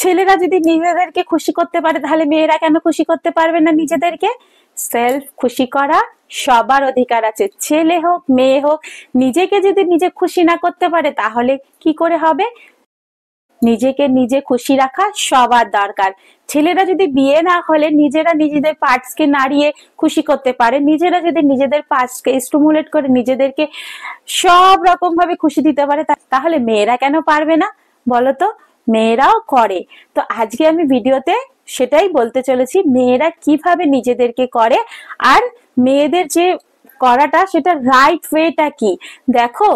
ছেলেরা যদি নিজেদেরকে খুশি করতে পারে তাহলে মেয়েরা কেন খুশি করতে পারবে না নিজেদেরকে? সেলফ খুশি করা সবার অধিকার আছে, ছেলে হোক মেয়ে হোক। নিজেকে যদি নিজে খুশি না করতে পারে তাহলে কি করে হবে? নিজেকে নিজে খুশি রাখা সবার দরকার। ছেলেরা যদি বিয়ে না হলে নিজেরা নিজেদের পার্টসকে নাড়িয়ে খুশি করতে পারে, নিজেরা যদি নিজেদের পার্টসকে স্টিমুলেট করে নিজেদেরকে সব রকম ভাবে খুশি দিতে পারে, তাহলে মেয়েরা কেন পারবে না বলতো? মেয়েরাও করে। তো আজকে আমি ভিডিওতে সেটাই বলতে চলেছি, মেয়েরা কিভাবে নিজেদেরকে করে আর মেয়েদের যে করাটা সেটা রাইট ওয়েটা কি। দেখো,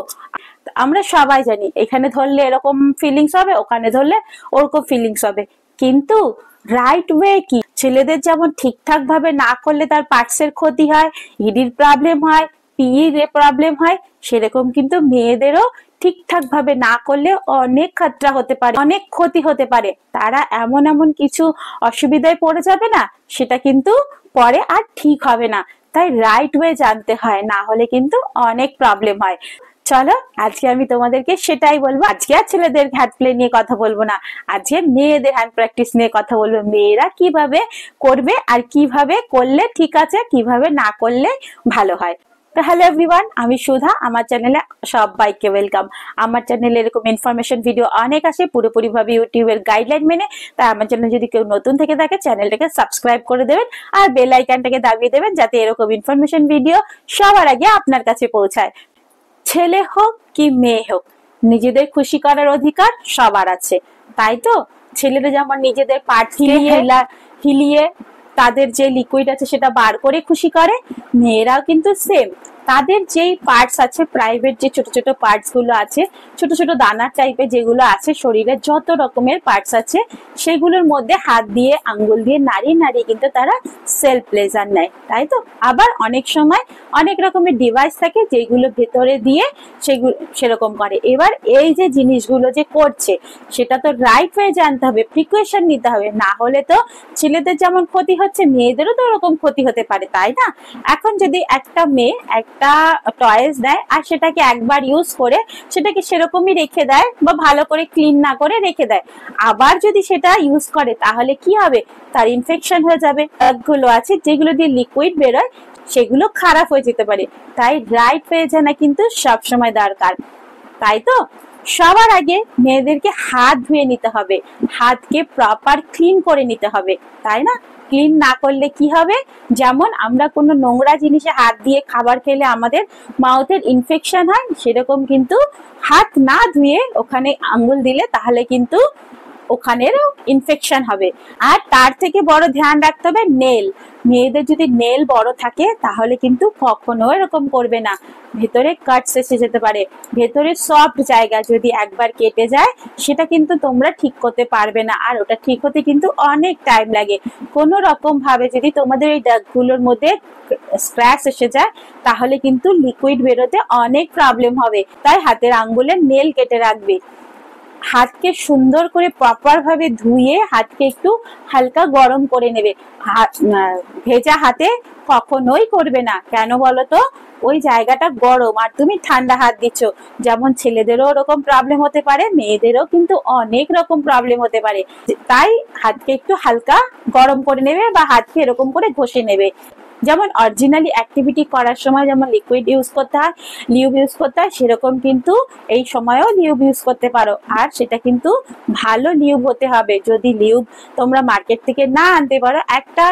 আমরা সবাই জানি এখানে ধরলে এরকম ফিলিংস হবে, ওখানে ধরলে ওরকম ফিলিংস হবে, কিন্তু রাইট ওয়ে কি? ছেলেদের যেমন ঠিকঠাক ভাবে না করলে তার পার্টসের ক্ষতি হয়, ইডির প্রবলেম হয়, পিইর প্রবলেম হয়, সেরকম কিন্তু মেয়েদেরও ঠিকঠাক ভাবে না করলে অনেক খতরা হতে পারে, অনেক ক্ষতি হতে পারে। তারা এমন এমন কিছু অসুবিধায় পড়ে যাবে না, সেটা কিন্তু পরে আর ঠিক হবে না। তাই রাইট ওয়ে জানতে হয়, না হলে কিন্তু অনেক প্রবলেম হয়। চলো আজকে আমি তোমাদেরকে সেটাই বলবো। আজকে আর ছেলেদের হ্যান্ড প্লে নিয়ে কথা বলবো না, আজকে মেয়েদের হ্যান্ড প্র্যাকটিস নিয়ে কথা বলবো। মেয়েরা কিভাবে করবে আর কিভাবে করলে ঠিক আছে, কিভাবে না করলে ভালো হয়। তো হ্যালো এভরিওয়ান, আমি সুধা, আমার চ্যানেলে সবাইকে ওয়েলকাম। আমার চ্যানেলে এরকম ইনফরমেশন ভিডিও অনেক আসে পুরোপুরি ভাবে ইউটিউবের গাইডলাইন মেনে। তাই আমার চ্যানেল যদি কেউ নতুন থেকে থাকে চ্যানেলটাকে সাবস্ক্রাইব করে দেবেন আর বেল আইকনটাকে দাবিয়ে দেবেন, যাতে এরকম ইনফরমেশন ভিডিও সবার আগে আপনার কাছে পৌঁছায়। ছেলে হোক কি মেয়ে হোক, নিজেদের খুশি করার অধিকার সবার আছে, তাই তো? ছেলেরা যেমন নিজেদের পার্ট হিলিয়ে তাদের যে লিকুইড আছে সেটা বার করে খুশি করে, মেয়েরাও কিন্তু সেম। তাদের যেই পার্টস আছে, প্রাইভেট যে ছোট ছোট পার্টস গুলো আছে, ছোট ছোট দানার টাইপের যেগুলো আছে, শরীরের যত রকমের পার্টস আছে সেগুলোর মধ্যে হাত দিয়ে আঙ্গুল দিয়ে নাড়িয়ে নাড়িয়ে কিন্তু তারা সেলফ প্লেজার নেয়, তাই তো? আবার অনেক সময় অনেক রকমের ডিভাইস থাকে যেগুলো ভেতরে দিয়ে সেগুলো সেরকম করে। এবার এই যে জিনিসগুলো যে করছে সেটা তো রাইট ওয়ে জানতে হবে, প্রিকশন নিতে হবে, না হলে তো ছেলেদের যেমন ক্ষতি হচ্ছে মেয়েদেরও তো ওরকম ক্ষতি হতে পারে, তাই না? এখন যদি একটা মেয়ে একটা টয়েস দেয় আর সেটাকে একবার ইউজ করে সেটাকে সেরকমই রেখে দেয় বা ভালো করে ক্লিন না করে রেখে দেয়, আবার যদি সেটা ইউজ করে তাহলে কি হবে? তার ইনফেকশন হয়ে যাবে। গুলো আছে যেগুলো দিয়ে লিকুইড বেরোয় সেগুলো খারাপ হয়ে যেতে পারে। তাই রাইট ওয়ে জানা কিন্তু সবসময় দরকার, তাই তো? সবার আগে মেয়েদেরকে হাত ধুয়ে নিতে হবে, হাতকে প্রপার ক্লিন করে নিতে হবে, তাই না? ক্লিন না করলে কি হবে? যেমন আমরা কোনো নোংরা জিনিসে হাত দিয়ে খাবার খেলে আমাদের মাউথের ইনফেকশন হয়, সেরকম কিন্তু হাত না ধুয়ে ওখানে আঙ্গুল দিলে তাহলে কিন্তু ওখানেরও ইনফেকশন হবে। আর তার থেকে বড় ধ্যান রাখতে হবে নেল। মেয়েদের যদি নেল বড় থাকে তাহলে কিন্তু কখনো এরকম করবে না, ভেতরে কাটস এসে যেতে পারে। ভেতরে সফট জায়গা যদি একবার কেটে যায় সেটা কিন্তু তোমরা ঠিক করতে পারবে না, আর ওটা ঠিক হতে কিন্তু অনেক টাইম লাগে। কোনো রকম ভাবে যদি তোমাদের এই দাগগুলোর মধ্যে স্ক্র্যাচ এসে যায় তাহলে কিন্তু লিকুইড বেরোতে অনেক প্রবলেম হবে। তাই হাতের আঙ্গুলের নেল কেটে রাখবে। হাতকে সুন্দর করে প্রপার ভাবে ধুয়ে হাতকে একটু হালকা গরম করে নেবে। ভেজা হাতে কখনোই করবে না, কেন বলতো? ওই জায়গাটা গরম আর তুমি ঠান্ডা হাত দিচ্ছ। যেমন ছেলেদেরও ওরকম প্রবলেম হতে পারে, মেয়েদেরও কিন্তু অনেক রকম প্রবলেম হতে পারে। তাই হাতকে একটু হালকা গরম করে নেবে বা হাতকে এরকম করে ঘষে নেবে। যেমন অরিজিনালি অ্যাক্টিভিটি করার সময় যেমন লিকুইড ইউজ করতে হয়, লিউব ইউজ করতে হয়, সেরকম কিন্তু এই সময়ও লিউব ইউজ করতে পারো। আর সেটা কিন্তু ভালো লিউব হতে হবে। যদি লিউব তোমরা মার্কেট থেকে না আনতে পারো, একটা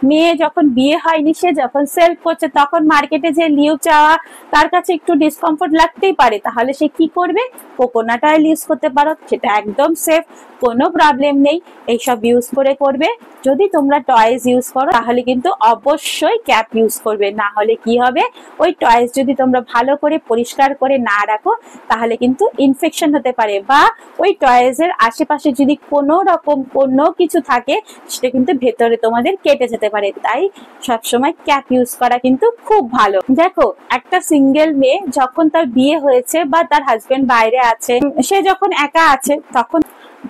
মেয়ে যখন বিয়ে হয়নি সে যখন সেলফ করছে তখন মার্কেটে যে লিউব চাওয়া তার কাছে একটু ডিসকমফোর্ট লাগতেই পারে, তাহলে সে কি করবে? কোকোনাট অয়েল ইউজ করতে পারো, সেটা একদম সেফ, কোনো প্রবলেম নেই। এইসব ইউজ করে করবে। যদি তোমরা টয়েস ইউজ করো তাহলে কিন্তু অবশ্যই ক্যাপ ইউজ করবে, না হলে কি হবে? ওই টয়েস যদি তোমরা ভালো করে পরিষ্কার করে না রাখো তাহলে কিন্তু ইনফেকশন হতে পারে, বা ওই টয়েসের আশেপাশে যদি কোনো রকম কোনো কিছু থাকে সেটা কিন্তু ভেতরে তোমাদের কেটে যেতে পারে। তাই সবসময় ক্যাপ ইউজ করা কিন্তু খুব ভালো। দেখো, একটা সিঙ্গেল মেয়ে যখন তার বিয়ে হয়েছে বা তার হাজবেন্ড বাইরে আছে, সে যখন একা আছে তখন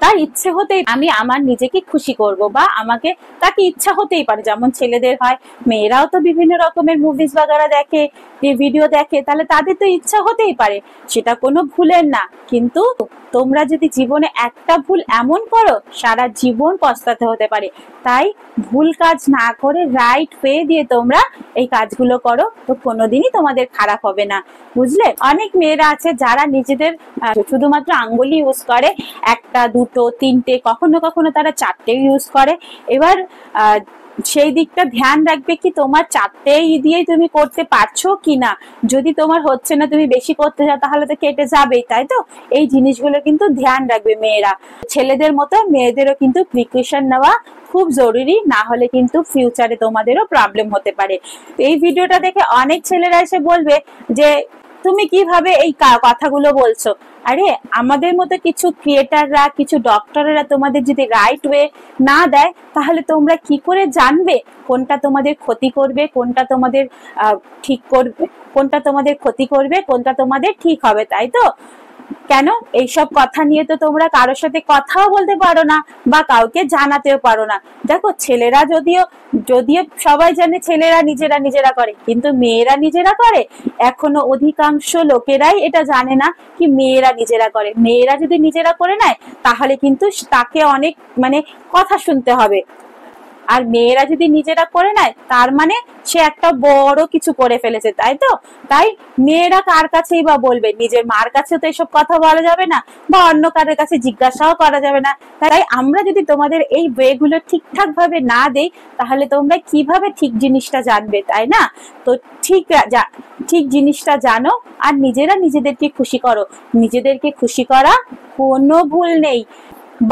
তার ইচ্ছে হতেই আমি আমার নিজেকে খুশি করব, বা আমাকে তাকে ইচ্ছা হতেই পারে, যেমন ছেলেদের হয়, মেয়েরাও তো বিভিন্ন রকমের মুভিজ বাগারা দেখে, ভিডিও দেখে, তাহলে তাদের তো ইচ্ছা হতেই পারে, সেটা কোনো ভুলের না। কিন্তু তোমরা যদি জীবনে একটা ভুল এমন করো সারা জীবন পস্তাতে হতে পারে। তাই ভুল কাজ না করে রাইট ওয়ে দিয়ে তোমরা এই কাজগুলো করো, তো কোনোদিনই তোমাদের খারাপ হবে না, বুঝলে? অনেক মেয়েরা আছে যারা নিজেদের শুধুমাত্র আঙ্গুলি ইউজ করে, একটা দুটো তিনটে, কখনো কখনো তারা চারটে ইউজ করে। এবার সেই দিকটা ধ্যান রাখবে কি তোমার চারটেই দিয়েই তুমি করতে পারছো কিনা। যদি তোমার হচ্ছে না, তুমি বেশি করতে চাও, তাহলে তো কেটে যাবেই, তাই তো? এই জিনিসগুলো কিন্তু ধ্যান রাখবে মেয়েরা। ছেলেদের মতো মেয়েদেরও কিন্তু প্রিকশন নেওয়া খুব জরুরি, না হলে কিন্তু ফিউচারে তোমাদেরও প্রবলেম হতে পারে। এই ভিডিওটা দেখে অনেক ছেলেরা এসে বলবে যে তুমি কিভাবে এই কথাগুলো বলছো। আরে আমাদের মতো কিছু ক্রিয়েটাররা, কিছু ডক্টররা তোমাদের যদি রাইট ওয়ে না দেয়, তাহলে তোমরা কি করে জানবে কোনটা তোমাদের ক্ষতি করবে, কোনটা তোমাদের ঠিক করবে, কোনটা তোমাদের ক্ষতি করবে, কোনটা তোমাদের ঠিক হবে, তাই তো? কেন এইসব কথা নিয়ে তো তোমরা কারোর সাথে কথাও বলতে পারো না, বা কাউকে জানাতেও পারো না। দেখো, ছেলেরা যদিও যদিও সবাই জানে ছেলেরা নিজেরা নিজেরা করে, কিন্তু মেয়েরা নিজেরা করে এখনো অধিকাংশ লোকেরাই এটা জানে না কি মেয়েরা নিজেরা করে। মেয়েরা যদি নিজেরা করে নেয়, তাহলে কিন্তু তাকে অনেক কথা শুনতে হবে। আর মেয়েরা যদি নিজেরা করে নেয়, তার মানে সে একটা বড় কিছু করে ফেলেছে, তাই তো? তাই মেয়েরা কার কাছেই বা বলবে, নিজের মার কাছে তো এসব কথা বলা যাবে না, বা অন্য কারোর কাছে জিজ্ঞাসাও করা যাবে না। তাই আমরা যদি তোমাদের এই ওয়েগুলো ঠিকঠাক ভাবে না দেই, তাহলে তোমরা কিভাবে ঠিক জিনিসটা জানবে, তাই না? তো ঠিক জিনিসটা জানো, আর নিজেরা নিজেদেরকে খুশি করো। নিজেদেরকে খুশি করা কোনো ভুল নেই।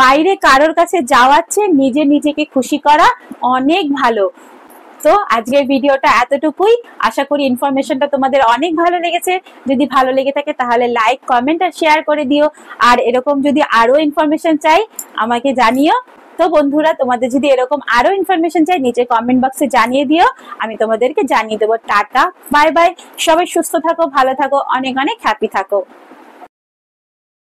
বাইরে কারোর কাছে যাওয়ার চেয়ে নিজে নিজেকে খুশি করা অনেক ভালো। তো আজকের ভিডিওটা এতটুকুই। আশা করি ইনফরমেশনটা তোমাদের অনেক ভালো লেগেছে। যদি ভালো লেগে থাকে তাহলে লাইক, কমেন্ট আর শেয়ার করে দিও। আর এরকম যদি আরো ইনফরমেশন চাই আমাকে জানিও। তো বন্ধুরা, তোমাদের যদি এরকম আরো ইনফরমেশন চাই নিচে কমেন্ট বক্সে জানিয়ে দিও, আমি তোমাদেরকে জানিয়ে দেবো। Tata, bye bye. সবাই সুস্থ থাকো, ভালো থাকো, অনেক অনেক হ্যাপি থাকো।